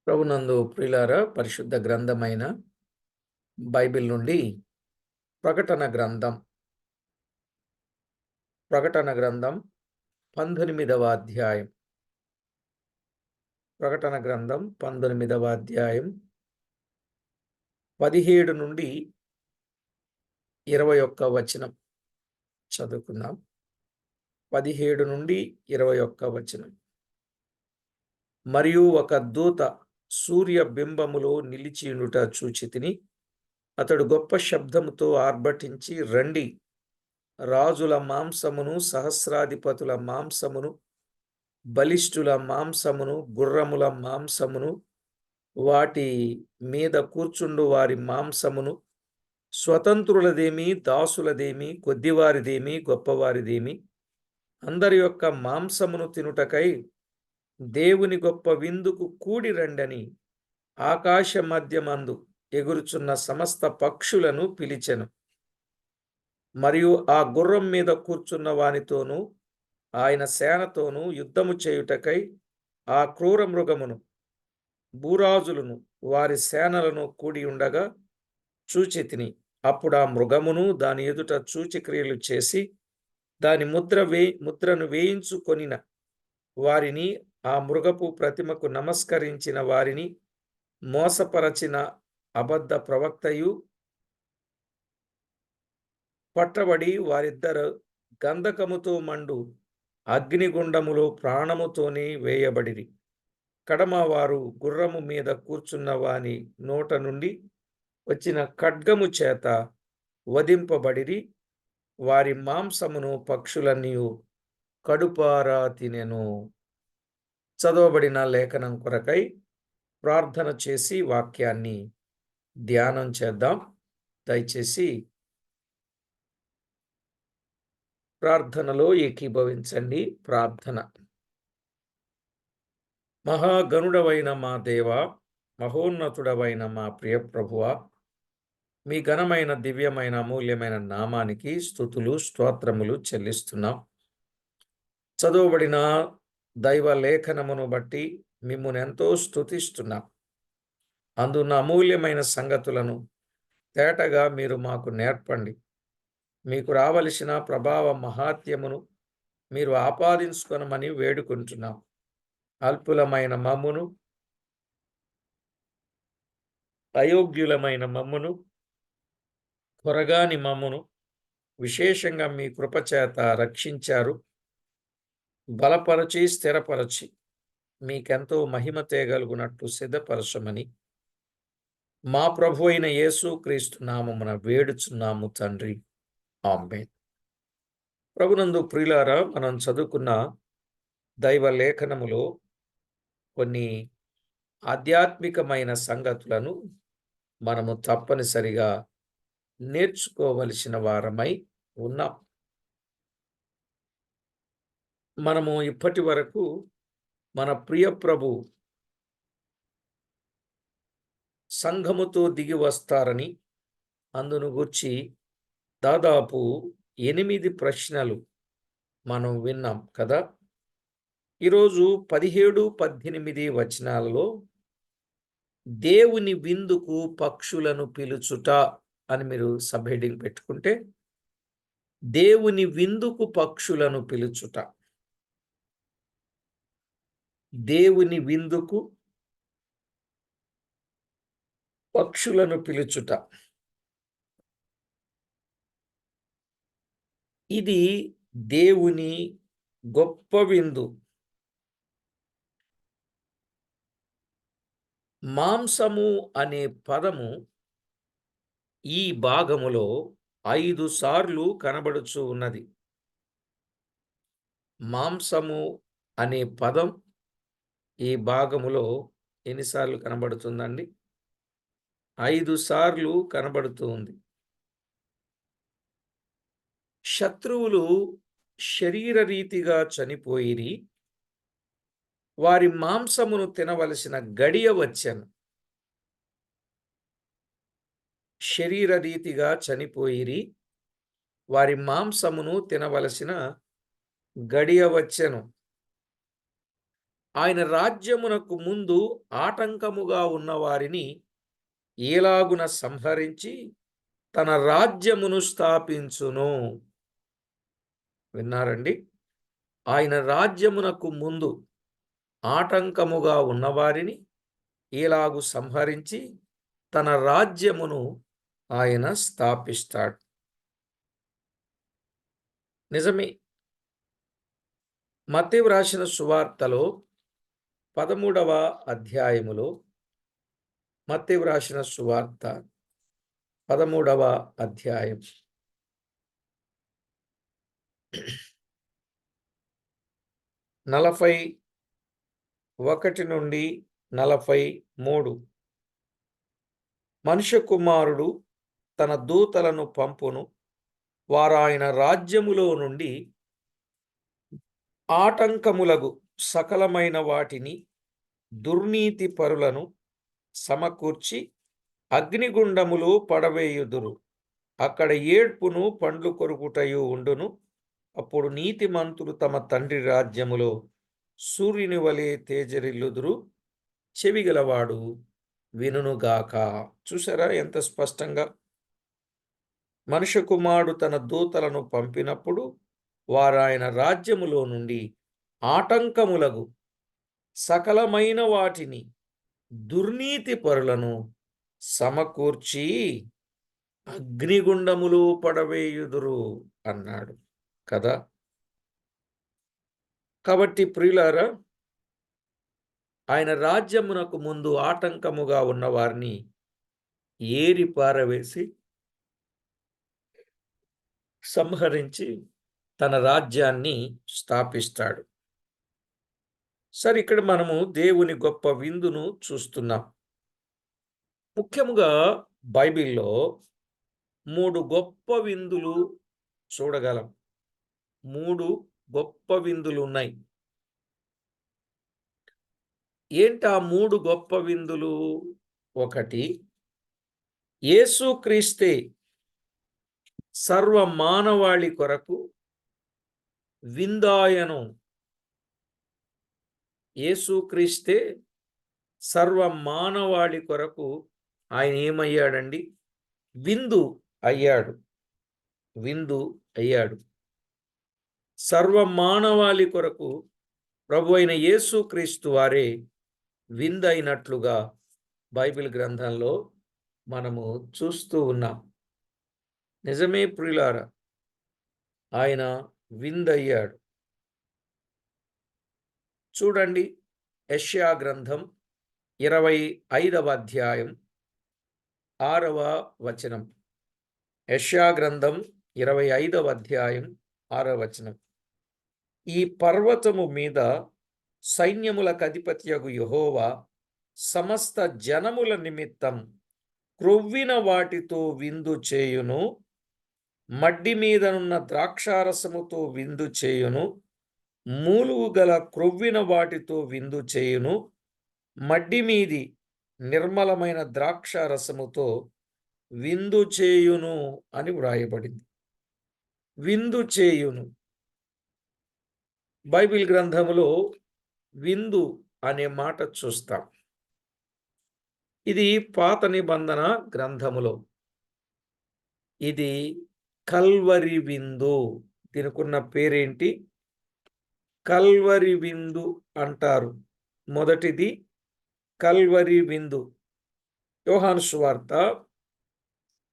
ప్రభునందు ప్రియులారా, పరిశుద్ధ గ్రంథమైన బైబిల్ నుండి ప్రకటన గ్రంథం ప్రకటన గ్రంథం 19వ అధ్యాయం. ప్రకటన గ్రంథం 19వ అధ్యాయం 17 నుండి 21 వచనం చదువుకుందాం. 17 నుండి 21 వచనం. మరియు ఒక దూత సూర్య బింబములో నిలిచియుండుట చూచితిని. అతడు గొప్ప శబ్దముతో ఆర్భటించి, రండి, రాజుల మాంసమును, సహస్రాధిపతుల మాంసమును, బలిష్ఠుల మాంసమును, గుర్రముల మాంసమును, వాటి మీద కూర్చుండు వారి మాంసమును, స్వతంత్రులదేమి, దాసులదేమి, కొద్దివారిదేమి, గొప్పవారిదేమి, అందరి యొక్క మాంసమును తినుటకై దేవుని గొప్ప విందుకు కూడి రండని ఆకాశ మధ్యమందు ఎగురుచున్న సమస్త పక్షులను పిలిచెను. మరియు ఆ గుర్రం మీద కూర్చున్న వానితోనూ ఆయన సేనతోనూ యుద్ధము చేయుటకై ఆ క్రూర మృగమును, భూరాజులను, వారి సేనలను కూడి ఉండగా చూచితిని. అప్పుడు ఆ మృగమును దాని ఎదుట సూచక్రియలు చేసి దాని ముద్రను వేయించుకొనిన వారిని, ఆ మృగపు ప్రతిమకు నమస్కరించిన వారిని మోసపరచిన అబద్ధ ప్రవక్తయు పట్టబడి వారిద్దరు గంధకముతో మండు అగ్నిగుండములో ప్రాణముతోనే వేయబడిరి. కడమ వారు గుర్రము మీద కూర్చున్న వాని నోట నుండి వచ్చిన ఖడ్గము చేత వధింపబడిరి. వారి మాంసమును పక్షులన్నీ కడుపారా తినెను. చదవబడిన లేఖనం కొరకై ప్రార్థన చేసి వాక్యాన్ని ధ్యానం చేద్దాం. దయచేసి ప్రార్థనలో ఏకీభవించండి. ప్రార్థన. మహాగణుడవైన మా దేవ, మహోన్నతుడవైన మా ప్రియ ప్రభువా, మీ ఘనమైన, దివ్యమైన, అమూల్యమైన నామానికి స్తుతులు, స్తోత్రములు చెల్లిస్తున్నాం. చదవబడిన దైవ లేఖనమును బట్టి మిమ్మును ఎంతో స్తుతిస్తున్నాం. అందున్న అమూల్యమైన సంగతులను తేటగా మీరు మాకు నేర్పండి. మీకు రావలసిన ప్రభావ మహాత్యమును మీరు ఆపాదించుకొనమని వేడుకుంటున్నాం. అల్పులమైన మమ్మును, అయోగ్యులమైన మమ్మును, కొరగాని మమ్మును విశేషంగా మీ కృపచేత రక్షించారు. బలపరచి, స్థిరపరచి మీకెంతో మహిమ తేగలుగునట్లు సిద్ధపరచమని మా ప్రభు అయిన యేసు క్రీస్తు నామమున వేడుచున్నాము తండ్రి. ఆమేన్. ప్రభునందు ప్రియులారా, మనం చదువుకున్న దైవ లేఖనములో కొన్ని ఆధ్యాత్మికమైన సంగతులను మనము తప్పనిసరిగా నేర్చుకోవలసిన వారమై ఉన్నాం. మనము ఇప్పటి వరకు మన ప్రియ ప్రభు సంఘముతో దిగి వస్తారని, అందును గూర్చి దాదాపు 8 ప్రశ్నలు మనం విన్నాం కదా. ఈరోజు 17, 18 వచనాలలో దేవుని విందుకు పక్షులను పిలుచుట అని మీరు సబ్ హెడ్డింగ్ పెట్టుకుంటే, దేవుని విందుకు పక్షులను పిలుచుట, దేవుని విందుకు పక్షులను పిలుచుట. ఇది దేవుని గొప్ప విందు. మాంసము అనే పదము ఈ భాగములో 5 సార్లు కనబడుచు ఉన్నది. మాంసము అనే పదం ఈ భాగములో ఎన్నిసార్లు కనబడుతుందండి? 5 సార్లు కనబడుతూ ఉంది. శత్రువులు శరీర రీతిగా చనిపోయిరి, వారి మాంసమును తినవలసిన గడియ వచ్చెను. శరీర రీతిగా చనిపోయిరి, వారి మాంసమును తినవలసిన గడియ వచ్చెను. ఆయన రాజ్యమునకు ముందు ఆటంకముగా ఉన్న వారిని ఏలాగున సంహరించి తన రాజ్యమును స్థాపించును. విన్నారండి? ఆయన రాజ్యమునకు ముందు ఆటంకముగా ఉన్నవారిని ఇలాగు సంహరించి తన రాజ్యమును ఆయన స్థాపిస్తాడు. నిజమే. మత్తయి వ్రాసిన సువార్తలో 13వ అధ్యాయములో, మత్తయి వ్రాసిన సువార్త 13వ అధ్యాయం 41 నుండి 43. మనుష్య కుమారుడు తన దూతలను పంపును, వారు ఆయన రాజ్యములో నుండి ఆటంకములగు సకలమైన వాటిని దుర్నీతి పరులను సమకూర్చి అగ్నిగుండములో పడవేయుదురు. అక్కడ ఏడ్పును పండ్లు కొరుకుటయు ఉండును. అప్పుడు నీతిమంతులు తమ తండ్రి రాజ్యములో సూర్యుని వలె తేజరిల్లుదురు. చెవిగలవాడు వినుగాక. చూసారా ఎంత స్పష్టంగా? మనుష్య కుమారుడు తన దూతలను పంపినప్పుడు వారు ఆయన రాజ్యములో నుండి ఆటంకములగు సకలమైన వాటిని దుర్నీతి పరులను సమకూర్చి అగ్నిగుండములు పడవేయుదురు అన్నాడు కదా. కాబట్టి ప్రియులారా, ఆయన రాజ్యమునకు ముందు ఆటంకముగా ఉన్న వారిని ఏరి పారవేసి సంహరించి తన రాజ్యాన్ని స్థాపిస్తాడు. సరే, ఇక్కడ మనము దేవుని గొప్ప విందును చూస్తున్నాం. ముఖ్యముగా బైబిల్లో 3 గొప్ప విందులు చూడగలం. 3 గొప్ప విందులు ఉన్నాయి. ఏంటా 3 గొప్ప విందులు? 1, యేసుక్రీస్తే సర్వ మానవాళి కొరకు విందాయను. యేసుక్రీస్తే సర్వ మానవాళి కొరకు ఆయన ఏమయ్యాడండి? విందు అయ్యాడు. విందు అయ్యాడు. సర్వ మానవాళి కొరకు ప్రభు అయిన యేసుక్రీస్తు వారే విందైనట్లుగా బైబిల్ గ్రంథంలో మనము చూస్తూ ఉన్నాం. నిజమే ప్రియులారా, ఆయన విందయ్యాడు. చూడండి, యెషయా గ్రంథం 25వ అధ్యాయం 6వ వచనం. యెషయా గ్రంథం 25వ అధ్యాయం 6వ వచనం. ఈ పర్వతము మీద సైన్యములకు అధిపతియగు యెహోవా సమస్త జనముల నిమిత్తం క్రొవ్విన వాటితో విందు చేయును, మడ్డి మీదనున్న ద్రాక్షారసముతో విందు చేయును, మూలుగు గల క్రొవ్విన వాటితో విందు చేయును, మడ్డి మీది నిర్మలమైన ద్రాక్షారసముతో విందు చేయును అని వ్రాయబడింది. విందు చేయును. బైబిల్ గ్రంథములో విందు అనే మాట చూస్తాం. ఇది పాత నిబంధన గ్రంథములో. ఇది కల్వరి విందు. దీనికున్న పేరేంటి? కల్వరి విందు అంటారు. మొదటిది కల్వరి విందు. యోహాను సువార్త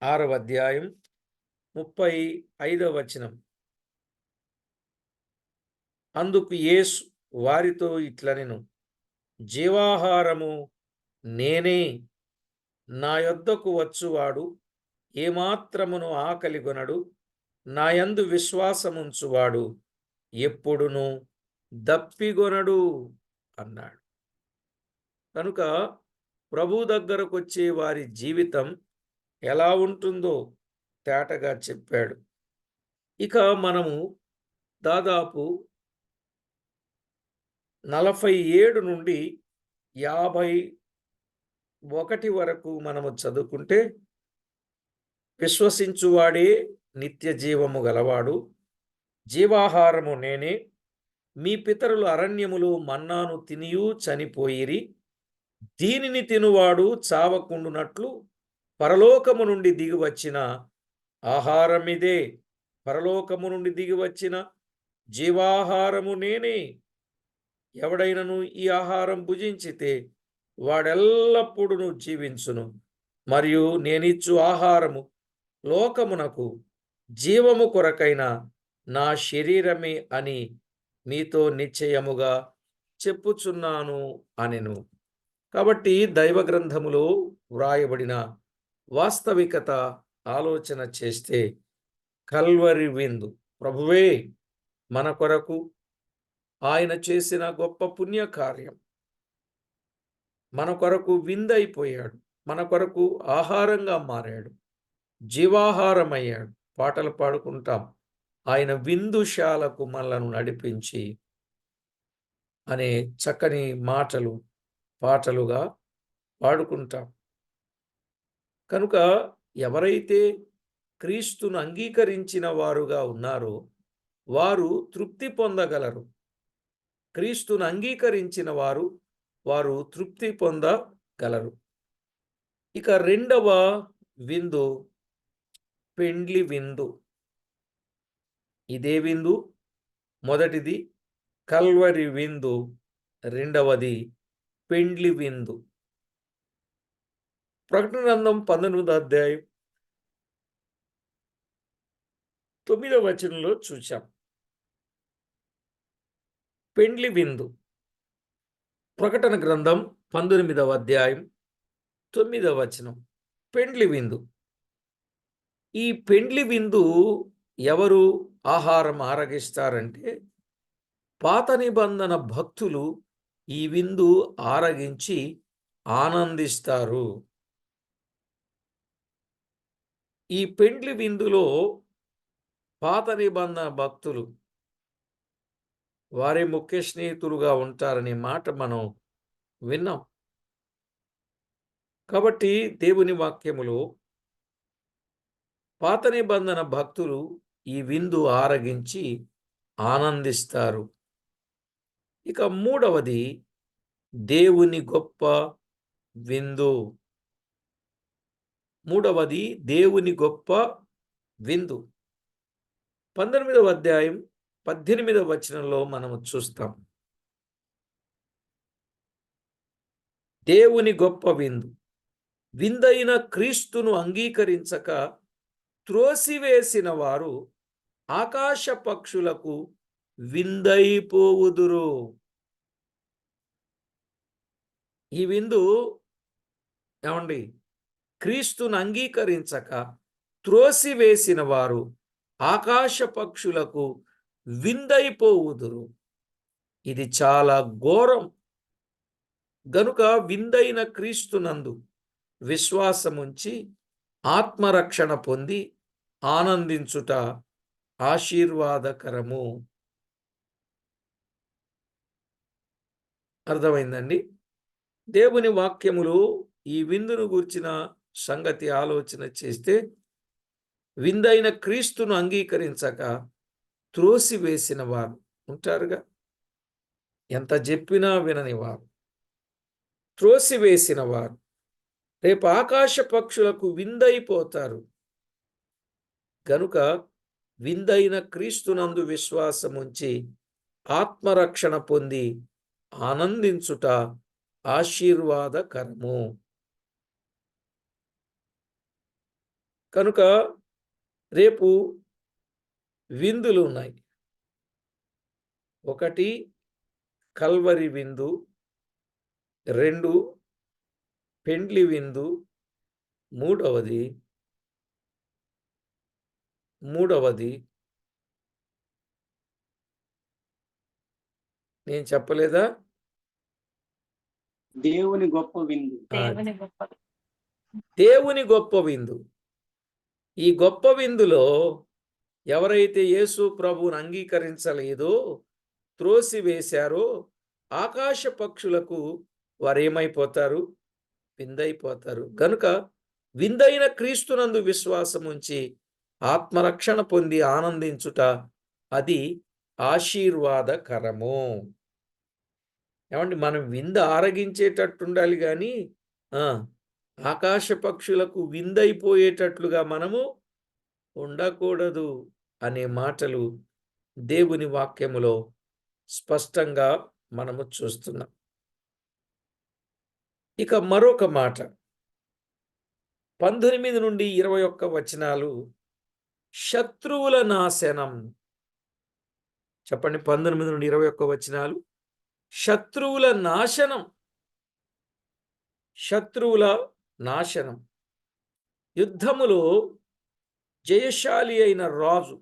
6వ అధ్యాయం 35వ వచనం. అందుకు యేసు వారితో ఇట్లనెను, జీవాహారము నేనే. నా యొద్దకు వచ్చువాడు ఏమాత్రమును ఆకలిగొనడు. నాయందు విశ్వాసముంచువాడు ఎప్పుడును దప్పిగొనడు అన్నాడు. కనుక ప్రభు దగ్గరకు వచ్చే వారి జీవితం ఎలా ఉంటుందో తేటగా చెప్పాడు. ఇక మనము దాదాపు 47 నుండి 51 వరకు మనము చదువుకుంటే, విశ్వసించువాడే నిత్య జీవము గలవాడు, జీవాహారము నేనే, మీ పితరులు అరణ్యములో మన్నాను తినియు చనిపోయిరి. దీనిని తినువాడు చావకుండునట్లు పరలోకము నుండి దిగివచ్చిన ఆహారమిదే. పరలోకము నుండి దిగివచ్చిన జీవాహారము నేనే. ఎవడైనను ఈ ఆహారం భుజించితే వాడెల్లప్పుడూ జీవించును. మరియు నేనిచ్చు ఆహారము లోకమునకు జీవము కొరకైన నా శరీరమే అని మీతో నిశ్చయముగా చెప్పుచున్నాను అనెను. కాబట్టి దైవ గ్రంథములో వ్రాయబడిన వాస్తవికత ఆలోచన చేస్తే కల్వరి విందు ప్రభువే మన కొరకు ఆయన చేసిన గొప్ప పుణ్యకార్యం. మన కొరకు విందైపోయాడు, మన కొరకు ఆహారంగా మారాడు, జీవాహారమయ్యాడు. పాటలు పాడుకుంటాం, ఆయన విందుశాలకు మనలను నడిపించి అనే చక్కని మాటలు పాటలుగా పాడుకుంటాం. కనుక ఎవరైతే క్రీస్తును అంగీకరించిన వారుగా ఉన్నారో వారు తృప్తి పొందగలరు. క్రీస్తును అంగీకరించిన వారు తృప్తి పొందగలరు. ఇక రెండవ విందు పెండ్లి విందు. ఇదే విందు. మొదటిది కల్వరి విందు, రెండవది పెండ్లి విందు. ప్రకటన గ్రంథం 19వ అధ్యాయం 9వ వచనంలో చూచాం పెండ్లి విందు. ప్రకటన గ్రంథం 19వ అధ్యాయం 9వ వచనం పెండ్లి విందు. ఈ పెండ్లి విందు ఎవరు ఆహారం ఆరగిస్తారంటే పాత నిబంధన భక్తులు ఈ విందు ఆరగించి ఆనందిస్తారు. ఈ పెండ్లి విందులో పాత నిబంధన భక్తులు వారే ముఖ్య స్నేహితులుగా ఉంటారనే మాట మనం విన్నాం. కాబట్టి దేవుని వాక్యములో పాత నిబంధన భక్తులు ఈ విందు ఆరగించి ఆనందిస్తారు. ఇక మూడవది దేవుని గొప్ప విందు. మూడవది దేవుని గొప్ప విందు. 19వ అధ్యాయం 18వ వచనంలో మనము చూస్తాం. దేవుని గొప్ప విందు. విందైన క్రీస్తును అంగీకరించక త్రోసివేసిన వారు ఆకాశ పక్షులకు విందైపోవుదురు. ఈ విందు ఏమండి, క్రీస్తును అంగీకరించక త్రోసివేసిన వారు ఆకాశ పక్షులకు విందైపోవుదురు. ఇది చాలా ఘోరం. గనుక విందైన క్రీస్తునందు విశ్వాసముంచి ఆత్మరక్షణ పొంది ఆనందించుట ఆశీర్వాదకరము. అర్థమైందండి? దేవుని వాక్యములు ఈ విందును గూర్చిన సంగతి ఆలోచన చేస్తే విందైన క్రీస్తును అంగీకరించక త్రోసివేసిన వారు ఉంటారుగా, ఎంత చెప్పినా వినని వారు, త్రోసివేసిన వారు రేపు ఆకాశ పక్షులకు విందైపోతారు. గనుక విందైన క్రీస్తునందు విశ్వాసముంచి ఆత్మరక్షణ పొంది ఆనందించుట ఆశీర్వాదకరము. కనుక రేపు విందులు ఉన్నాయి. ఒకటి కల్వరి విందు, 2 పెండ్లి విందు, మూడవది నేను చెప్పలేదా? దేవుని గొప్ప విందు. దేవుని గొప్ప విందు. ఈ గొప్ప విందులో ఎవరైతే యేసు ప్రభువును అంగీకరించలేదో, త్రోసివేశారో ఆకాశ పక్షులకు వారేమైపోతారు? విందైపోతారు. గనుక విందైన క్రీస్తునందు విశ్వాసముంచి ఆత్మరక్షణ పొంది ఆనందించుట అది ఆశీర్వాదకరము. ఏమండి, మనం విందు ఆరగించేటట్టు ఉండాలి కానీ ఆకాశ పక్షులకు విందైపోయేటట్లుగా మనము ఉండకూడదు అనే మాటలు దేవుని వాక్యములో స్పష్టంగా మనము చూస్తున్నాం. ఇక మరొక మాట 19 నుండి 21 వచనాలు, శత్రువుల నాశనం. చెప్పండి, 19 నుండి 21 వచనాలు. శత్రువుల నాశనం. శత్రువుల నాశనం. యుద్ధములో జయశాలి అయిన రాజు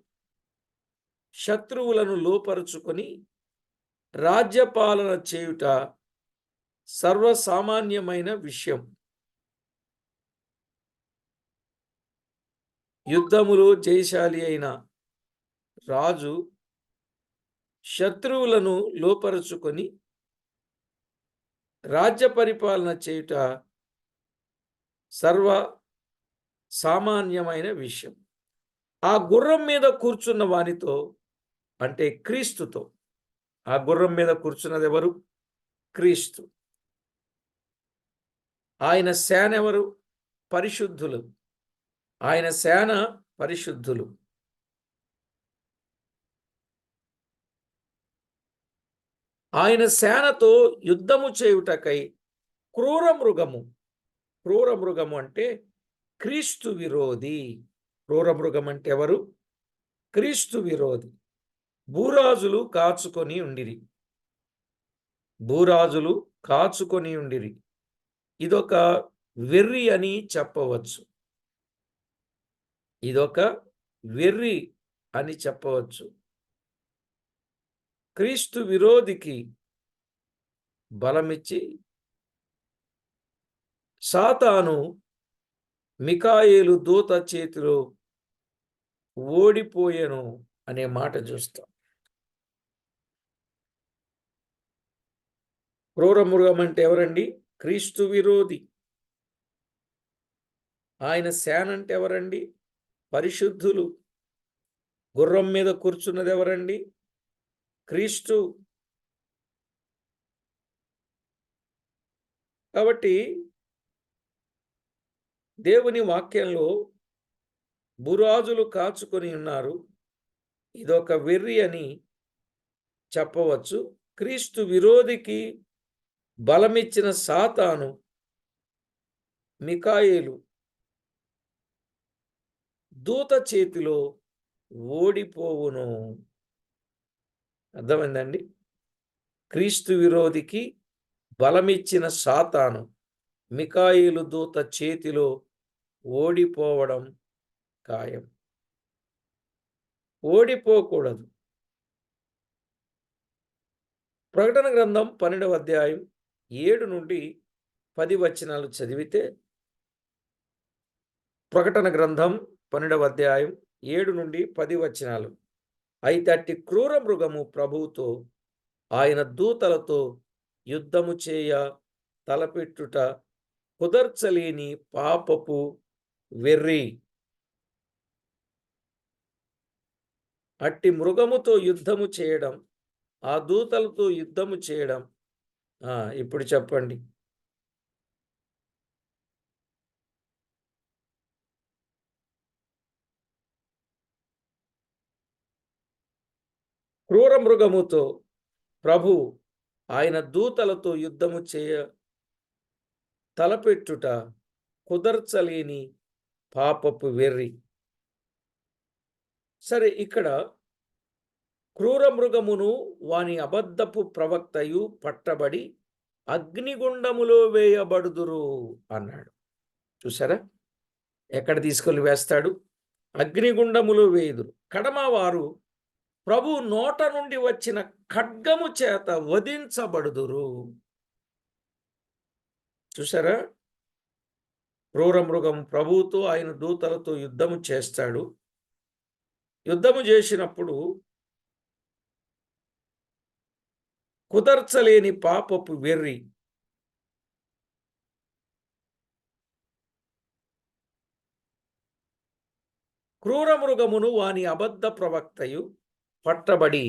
శత్రువులను లోపరుచుకొని రాజ్యపాలన చేయుట సర్వసామాన్యమైన విషయం. యుద్ధములో జయశాలి అయిన రాజు శత్రువులను లోపరుచుకొని రాజ్య పరిపాలన చేయుట సర్వ సామాన్యమైన విషయం. ఆ గుర్రం మీద కూర్చున్న వానితో, అంటే క్రీస్తుతో, ఆ గుర్రం మీద కూర్చున్నది ఎవరు? క్రీస్తు. ఆయన సేన ఎవరు? పరిశుద్ధులు. ఆయన సేన పరిశుద్ధులు. ఆయన సేనతో యుద్ధము చేయుటకై క్రూర మృగము అంటే క్రీస్తు విరోధి. క్రూర మృగం అంటే ఎవరు? క్రీస్తు విరోధి. భూరాజులు కాచుకొని ఉండిరి. భూరాజులు కాచుకొని ఉండిరి. ఇదొక వెర్రి అని చెప్పవచ్చు. ఇదొక వెర్రి అని చెప్పవచ్చు. క్రీస్తు విరోధికి బలమిచ్చి సాతాను మికాయేలు దూత చేతిలో ఓడిపోయెను అనే మాట చూస్తాం. క్రూర మృగం అంటే ఎవరండి? క్రీస్తు విరోధి. ఆయన సేన అంటే ఎవరండి? పరిశుద్ధులు. గుర్రం మీద కూర్చున్నది ఎవరండి? క్రీస్తు. కాబట్టి దేవుని వాక్యంలో భూరాజులు కాచుకొని ఉన్నారు, ఇదొక వెర్రి అని చెప్పవచ్చు. క్రీస్తు విరోధికి బలమిచ్చిన సాతాను మికాయేలు దూత చేతిలో ఓడిపోవును. అర్థమైందండి? క్రీస్తు విరోధికి బలమిచ్చిన సాతాను మికాయేలు దూత చేతిలో ఓడిపోవడం ఖాయం. ఓడిపోకూడదు. ప్రకటన గ్రంథం 12వ అధ్యాయం 7 నుండి 10 వచనాలు చదివితే, ప్రకటన గ్రంథం 12వ అధ్యాయం 7 నుండి 10 వచనాలు. అయితే అట్టి క్రూర మృగము ప్రభువుతో ఆయన దూతలతో యుద్ధము చేయ తలపెట్టుట కుదర్చలేని పాపపు వెర్రి. అట్టి మృగముతో యుద్ధము చేయడం, ఆ దూతలతో యుద్ధము చేయడం. ఇప్పుడు చెప్పండి. క్రూర మృగముతో ప్రభు ఆయన దూతలతో యుద్ధము చేయ తలపెట్టుట కుదర్చలేని పాపపు వెర్రి. సరే, ఇక్కడ క్రూర మృగమును వాని అబద్ధపు ప్రవక్తయు పట్టబడి అగ్నిగుండములో వేయబడుదురు అన్నాడు. చూసారా, ఎక్కడ తీసుకెళ్ళి వేస్తాడు? అగ్నిగుండములో వేయుదురు. కడమవారు ప్రభు నోట నుండి వచ్చిన ఖడ్గము చేత వధించబడుదురు. చూసారా, క్రూర మృగం ప్రభువుతో ఆయన దూతలతో యుద్ధము చేస్తాడు. యుద్ధము చేసినప్పుడు కుదర్చలేని పాపపు వెర్రి. క్రూర మృగమును వాని అబద్ధ ప్రవక్తయు పట్టబడి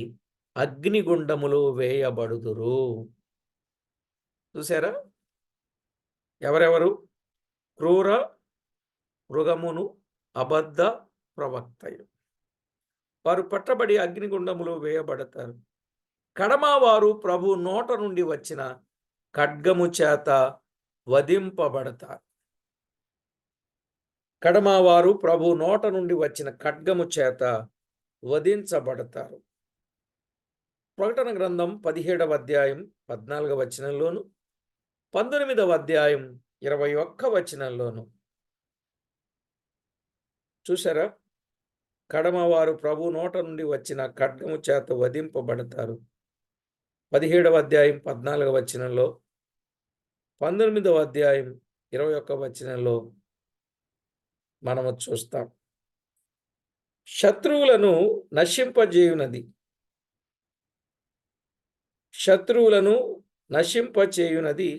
అగ్నిగుండములో వేయబడుదురు. చూసారా? ఎవరెవరు? క్రూర మృగమును అబద్ధ ప్రవక్తయు వారు పట్టబడి అగ్నిగుండములో వేయబడతారు. కడమవారు ప్రభు నోట నుండి వచ్చిన ఖడ్గము చేత వధింపబడతారు. కడమవారు ప్రభు నోట నుండి వచ్చిన ఖడ్గము చేత వధించబడతారు. ప్రకటన గ్రంథం 17వ అధ్యాయం 14వ వచనంలోను, 19వ అధ్యాయం 21వ వచనంలోను చూసారా? కడమవారు ప్రభు నోట నుండి వచ్చిన ఖడ్గము చేత వధింపబడతారు. 17వ అధ్యాయం 14వ వచనంలో, 19వ అధ్యాయం 21వ వచనంలో మనము చూస్తాం. శత్రువులను నశింపజేయునది, శత్రువులను నశింపచేయునది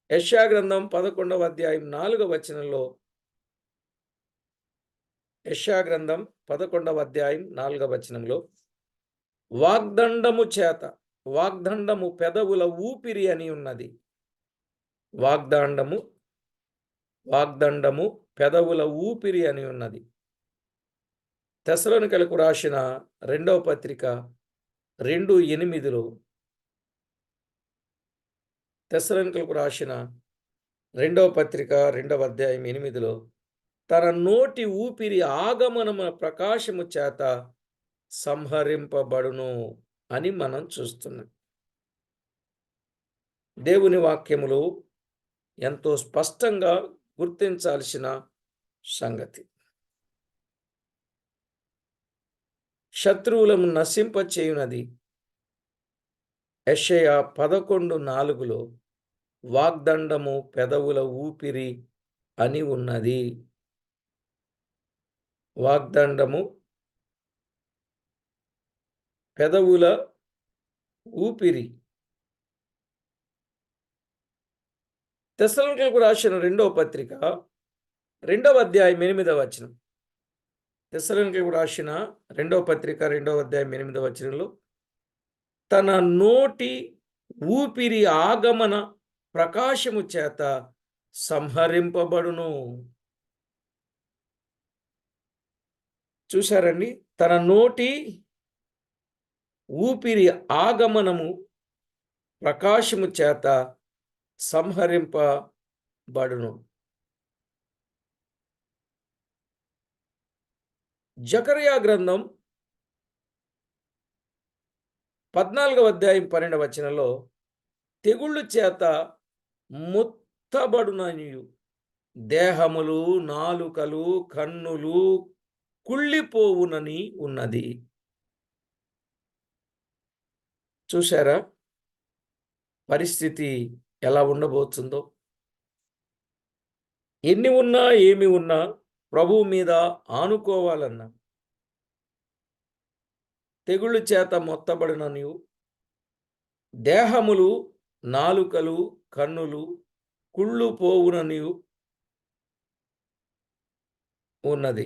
యెషయా గ్రంథం 11వ అధ్యాయం 4వ వచనంలో, యెషయా గ్రంథం 11వ అధ్యాయం 4వ వచనంలో వాగ్దండము చేత, వాగ్దండము పెదవుల ఊపిరి అని ఉన్నది. వాగ్దండము పెదవుల ఊపిరి అని ఉన్నది. తెస్సలోనికలకు రాసిన 2వ పత్రిక 2:8లో, తెస్సలోనికలకు రాసిన 2వ పత్రిక 2వ అధ్యాయం 8లో తన నోటి ఊపిరి ఆగమనమున ప్రకాశము చేత సంహరింపబడును అని మనం చూస్తున్నాం. దేవుని వాక్యములో ఎంతో స్పష్టంగా గుర్తించాల్సిన సంగతి. శత్రువులను నశింపచేయునది యెషయా 11:4లో వాగ్దండము పెదవుల ఊపిరి అని ఉన్నది. వాగ్దండము పెదవుల ఊపిరి. తెస్సలోనికలకు రాసిన 2వ పత్రిక 2వ అధ్యాయం 8వ వచనం. తెస్సలోనికలకు రాసిన 2వ పత్రిక 2వ అధ్యాయం 8వ వచనంలో తన నోటి ఊపిరి ఆగమన ప్రకాశము చేత సంహరింపబడును. చూశారండి? తన నోటి ఊపిరి ఆగమనము ప్రకాశము చేత సంహరింపబడును. జకర్యా గ్రంథం 14వ అధ్యాయం 12వ వచనంలో తెగుళ్ళు చేత ముత్తబడుననియు దేహములు, నాలుకలు, కన్నులు కుళ్ళిపోవునని ఉన్నది. చూశారా పరిస్థితి ఎలా ఉండబోతుందో? ఎన్ని ఉన్నా ఏమి ఉన్నా ప్రభువు మీద ఆనుకోవాలన్నా తెగుళ్ళు చేత మొత్తబడిననియు దేహములు, నాలుకలు, కన్నులు కుళ్ళు పోవుననియు ఉన్నది.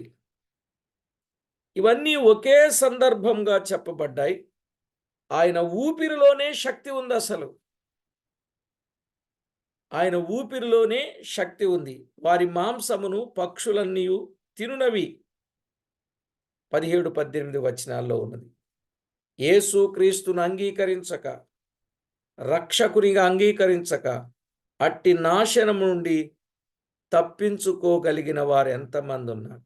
ఇవన్నీ ఒకే సందర్భంగా చెప్పబడ్డాయి. ఆయన ఊపిరిలోనే శక్తి ఉంది. అసలు ఆయన ఊపిరిలోనే శక్తి ఉంది. వారి మాంసమును పక్షులన్నీ తినునవి 17-18 వచనాల్లో ఉన్నది. యేసు క్రీస్తును అంగీకరించక, రక్షకునిగా అంగీకరించక అట్టి నాశనం నుండి తప్పించుకోగలిగిన వారు ఎంతమంది ఉన్నారు?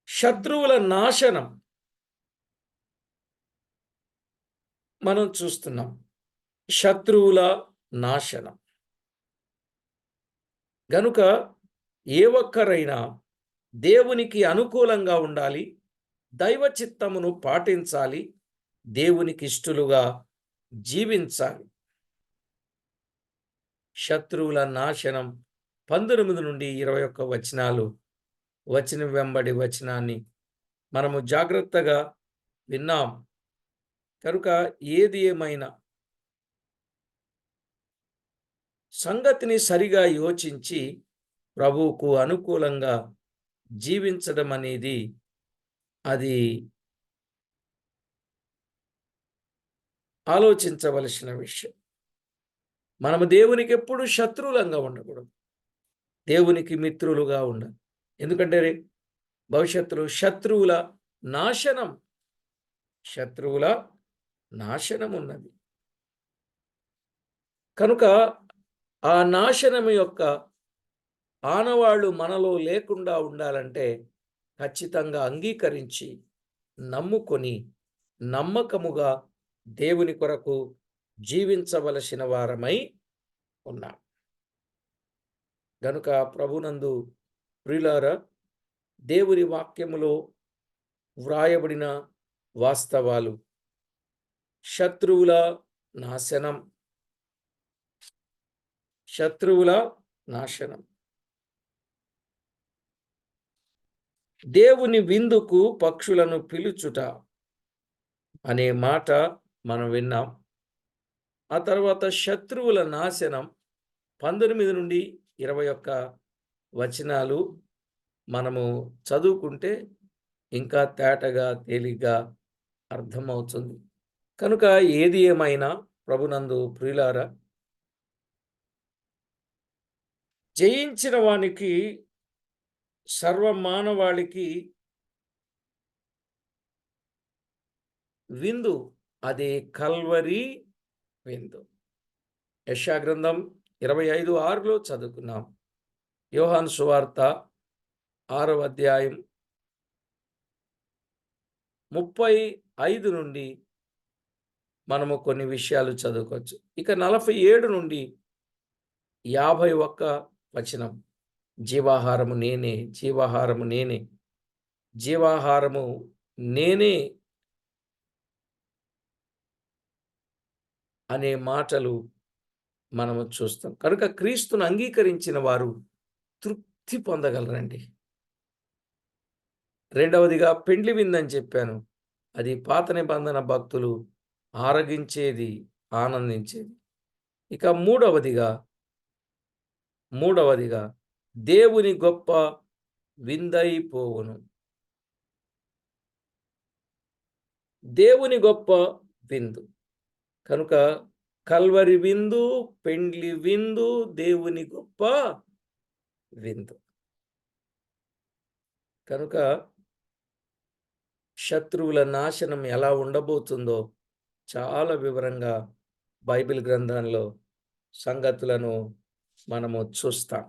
శత్రువుల నాశనం మనం చూస్తున్నాం. శత్రువుల నాశనం గనుక ఏ ఒక్కరైనా దేవునికి అనుకూలంగా ఉండాలి, దైవ చిత్తమును పాటించాలి, దేవునికి ఇష్టలుగా జీవించాలి. శత్రువుల నాశనం 19 నుండి 21 వచనాలు, వచనం వెంబడి వచనాన్ని మనము జాగ్రత్తగా విన్నాం. కనుక ఏది ఏమైనా సంగతిని సరిగా యోచించి ప్రభువుకు అనుకూలంగా జీవించడం అనేది అది ఆలోచించవలసిన విషయం. మనము దేవునికి ఎప్పుడు శత్రువులంగా ఉండకూడదు. దేవునికి మిత్రులుగా ఉండాలి. ఎందుకంటే భవిష్యత్తులో నాశనం శత్రువుల నాశనం ఉన్నది. కనుక ఆ నాశనం యొక్క ఆనవాళ్ళు మనలో లేకుండా ఉండాలంటే ఖచ్చితంగా అంగీకరించి, నమ్ముకొని, నమ్మకముగా దేవుని కొరకు జీవించవలసిన వారమై ఉన్నాం. గనుక ప్రభునందు ప్రియులారా, దేవుని వాక్యములో వ్రాయబడిన వాస్తవాలు శత్రువుల నాశనం, శత్రువుల నాశనం. దేవుని విందుకు పక్షులను పిలుచుట అనే మాట మనం విన్నాం. ఆ తర్వాత శత్రువుల నాశనం 19 నుండి 21 వచనాలు మనము చదువుకుంటే ఇంకా తేటగా తేలిగ్గా అర్థమవుతుంది. కనుక ఏది ఏమైనా ప్రభునందు ప్రియులారా, జయించిన వానికి సర్వమానవాళికి విందు, అదే కల్వరి విందు. యెషయా గ్రంథం 25:6లో చదువుకున్నాం. యోహాను సువార్త 6వ అధ్యాయం 35 నుండి మనము కొన్ని విషయాలు చదువుకోవచ్చు. ఇక 47 నుండి 51 వచనం, జీవాహారము నేనే, జీవాహారము నేనే, జీవాహారము నేనే అనే మాటలు మనము చూస్తాం. కనుక క్రీస్తును అంగీకరించిన వారు తృప్తి పొందగలరండి. రెండవదిగా పెండ్లి విందని చెప్పాను. అది పాత నిబంధన భక్తులు ఆరగించేది, ఆనందించేది. ఇక మూడవదిగా దేవుని గొప్ప విందైపోవును. దేవుని గొప్ప విందు. కనుక కల్వరి విందు, పెండ్లి విందు, దేవుని గొప్ప విందు. కనుక శత్రువుల నాశనం ఎలా ఉండబోతుందో చాలా వివరంగా బైబిల్ గ్రంథంలో సంగతులను మనము చూస్తాం.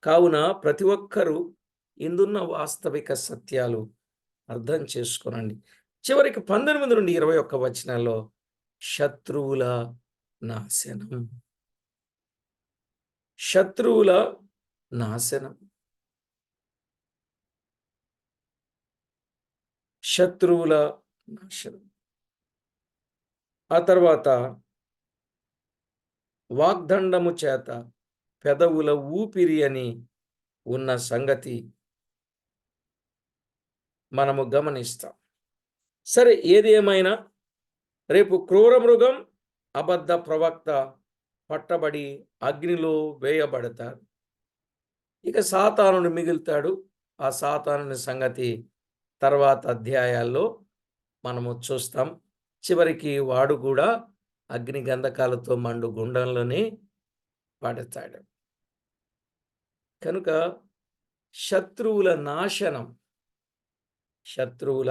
కావున ప్రతి ఒక్కరూ ఇందున్న వాస్తవిక సత్యాలు అర్థం చేసుకోనండి. చివరికి 19 నుండి 21 వచనాల్లో శత్రువుల నాశనం, శత్రువుల నాశనం, శత్రువుల నాశనం. ఆ తర్వాత వాగ్దండము చేత పెదవుల ఊపిరి అని ఉన్న సంగతి మనము గమనిస్తాం. సరే, ఏది ఏమైనా రేపు క్రూర మృగం, అబద్ధ ప్రవక్త పట్టబడి అగ్నిలో వేయబడతారు. ఇక సాతానుడు మిగులుతాడు. ఆ సాతానుని సంగతి తర్వాత అధ్యాయాల్లో మనము చూస్తాం. చివరికి వాడు కూడా అగ్ని గంధకాలతో మండు గుండంలోనే పడతాడు. కనుక శత్రువుల నాశనం, శత్రువుల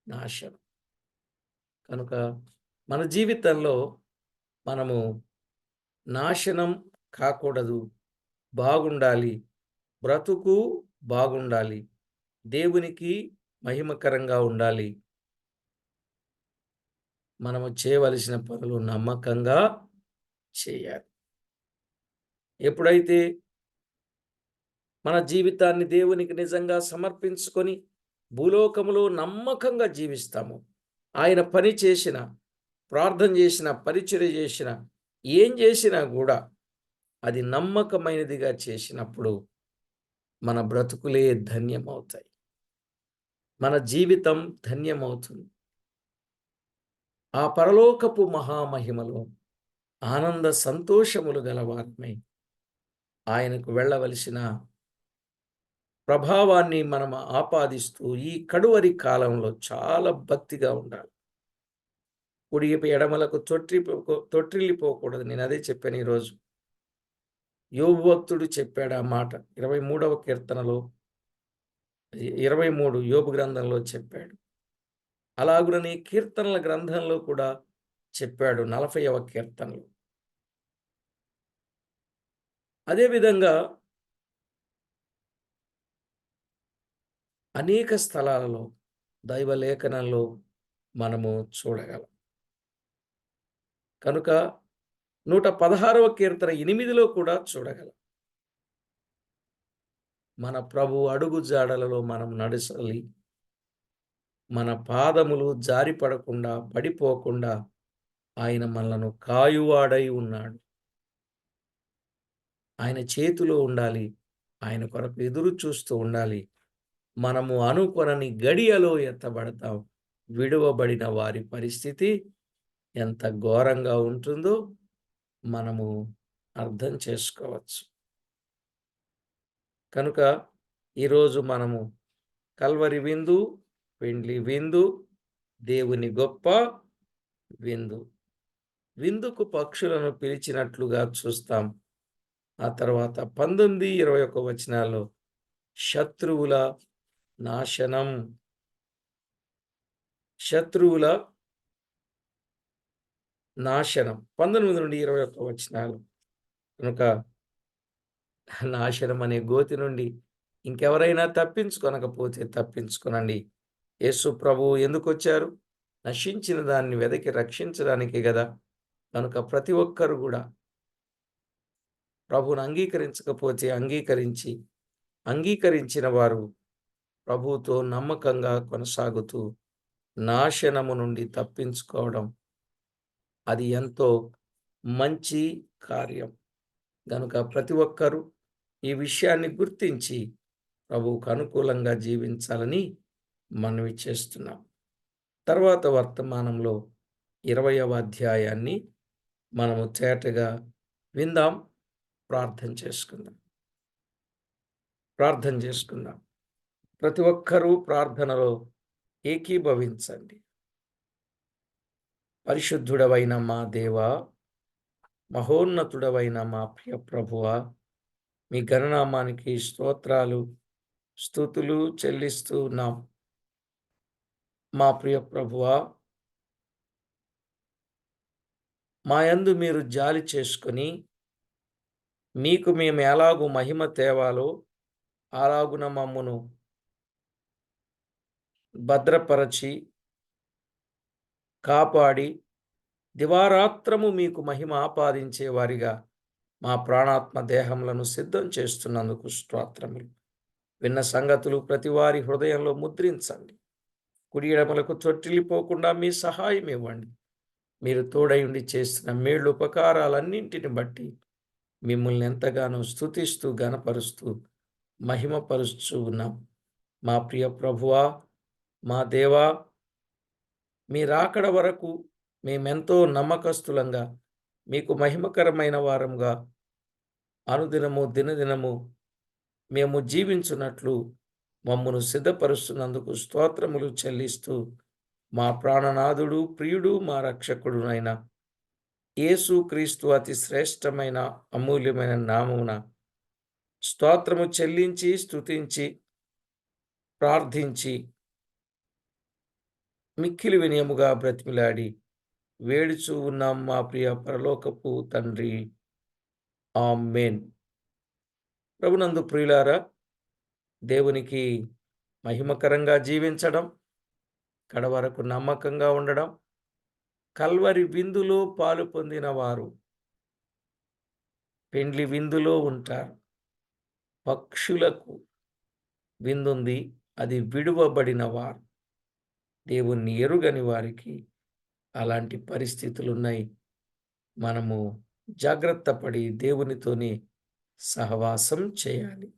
నాశనం. కనుక మన జీవితంలో మనము నాశనం కాకూడదు, బాగుండాలి, బ్రతుకు బాగుండాలి, దేవునికి మహిమకరంగా ఉండాలి. మనము చేయవలసిన పనులు నమ్మకంగా చేయాలి. ఎప్పుడైతే మన జీవితాన్ని దేవునికి నిజంగా సమర్పించుకొని భూలోకములో నమ్మకంగా జీవిస్తామో, ఆయన పని చేసిన, ప్రార్థన చేసిన, పరిచర్య చేసిన, ఏం చేసినా కూడా అది నమ్మకమైనదిగా చేసినప్పుడు మన బ్రతుకులే ధన్యమవుతాయి, మన జీవితం ధన్యమవుతుంది. ఆ పరలోకపు మహామహిమలో ఆనంద సంతోషములు గలవారమై ఆయనకు వెళ్ళవలసిన ప్రభావాన్ని మనం ఆపాదిస్తూ ఈ కడువరి కాలంలో చాలా భక్తిగా ఉండాలి. కుడియపు ఎడమలకు తొట్టిల్లిపోకూడదు. నేను అదే చెప్పాను ఈరోజు. యోబు భక్తుడు చెప్పాడు ఆ మాట. 23వ కీర్తనలో 23 యోబు గ్రంథంలో చెప్పాడు. అలాగుననే కీర్తనల గ్రంథంలో కూడా చెప్పాడు 40వ కీర్తనలో. అదేవిధంగా అనేక స్థలాలలో దైవ లేఖనంలో మనము చూడగలం. కనుక 116వ కీర్తన 8లో కూడా చూడగలం. మన ప్రభు అడుగు జాడలలో మనం నడచాలి. మన పాదములు జారిపడకుండా, పడిపోకుండా ఆయన మనలను కాయువాడై ఉన్నాడు. ఆయన చేతిలో ఉండాలి. ఆయన కొరకు ఎదురు చూస్తూ ఉండాలి. మనము అనుకొనని గడియలో ఎత్తబడతాం. విడువబడిన వారి పరిస్థితి ఎంత ఘోరంగా ఉంటుందో మనము అర్థం చేసుకోవచ్చు. కనుక ఈరోజు మనము కల్వరి విందు, పెండ్లి విందు, దేవుని గొప్ప విందు. విందుకు పక్షులను పిలిచినట్లుగా చూస్తాం. ఆ తర్వాత 19, 21 వచనాల్లో శత్రువుల నాశనం. శత్రువుల నాశనం 19 నుండి 21 వచనాలు. కనుక నాశనం అనే గోతి నుండి ఇంకెవరైనా తప్పించుకొనకపోతే తప్పించుకొనండి. యేసు ప్రభువు ఎందుకొచ్చారు? నశించిన దాన్ని వెదకి రక్షించడానికే గదా! కనుక ప్రతి ఒక్కరు గూడా ప్రభువును అంగీకరించకపోతే అంగీకరించిన వారు ప్రభువుతో నమ్మకంగా కొనసాగుతూ నాశనము నుండి తప్పించుకోవడం అది ఎంతో మంచి కార్యం. గనుక ప్రతి ఒక్కరూ ఈ విషయాన్ని గుర్తించి ప్రభువుకు అనుకూలంగా జీవించాలని మనవి చేస్తున్నాం. తర్వాత వర్తమానంలో 20వ అధ్యాయాన్ని మనము తేటగా విందాం. ప్రార్థన చేసుకుందాం. ప్రతి ఒక్కరూ ప్రార్థనలో ఏకీభవించండి. పరిశుద్ధుడవైన మా దేవా, మహోన్నతుడవైన మా ప్రియ ప్రభువా, మీ ఘననామానికి స్తోత్రాలు, స్తుతులు చెల్లిస్తూ ఉన్నాం. మా ప్రియ ప్రభువా, మా యందు మీరు జాలి చేసుకొని మీకు మేము ఎలాగూ మహిమ తేవాలో అలాగున మమ్మును భద్రపరచి కాపాడి దివారాత్రము మీకు మహిమ ఆపాదించే వారిగా మా ప్రాణాత్మ దేహములను సిద్ధం చేస్తున్నందుకు స్తోత్రములు. విన్న సంగతులు ప్రతి వారి హృదయంలో ముద్రించండి. కుడి ఎడమలకు తొట్టిల్లిపోకుండా మీ సహాయం ఇవ్వండి. మీరు తోడయుండి చేస్తున్న మేళ్ళు ఉపకారాలన్నింటిని బట్టి మిమ్మల్ని ఎంతగానో స్తుతిస్తూ గనపరుస్తూ మహిమపరుస్తూ ఉన్నాం. మా ప్రియ ప్రభువా, మా దేవా, మీ రాకడ వరకు మేమెంతో నమ్మకస్తులంగా మీకు మహిమకరమైన వారంగా అనుదినము దినదినము మేము జీవించున్నట్లు మమ్మను సిద్ధపరుస్తున్నందుకు స్తోత్రములు చెల్లిస్తూ మా ప్రాణనాథుడు, ప్రియుడు, మా రక్షకుడునైన యేసు క్రీస్తు అతి శ్రేష్టమైన అమూల్యమైన నామమున స్తోత్రము చెల్లించి స్తుతించి ప్రార్థించి మిక్కిలి వినయముగా బ్రతిమిలాడి వేడుచూ ఉన్నాం మా ప్రియ పరలోకపు తండ్రి. ఆమేన్. ప్రభునందు ప్రియులారా, దేవునికి మహిమకరంగా జీవించడం, కడవరకు నమ్మకంగా ఉండడం, కల్వరి విందులో పాలు పొందిన వారు పెండ్లి విందులో ఉంటారు. పక్షులకు విందుంది, అది విడువబడిన వారు. దేవుణ్ణి ఎరుగని వారికి అలాంటి పరిస్థితులున్నాయి. మనము జాగ్రత్త పడి దేవునితోనే సహవాసం చేయాలి.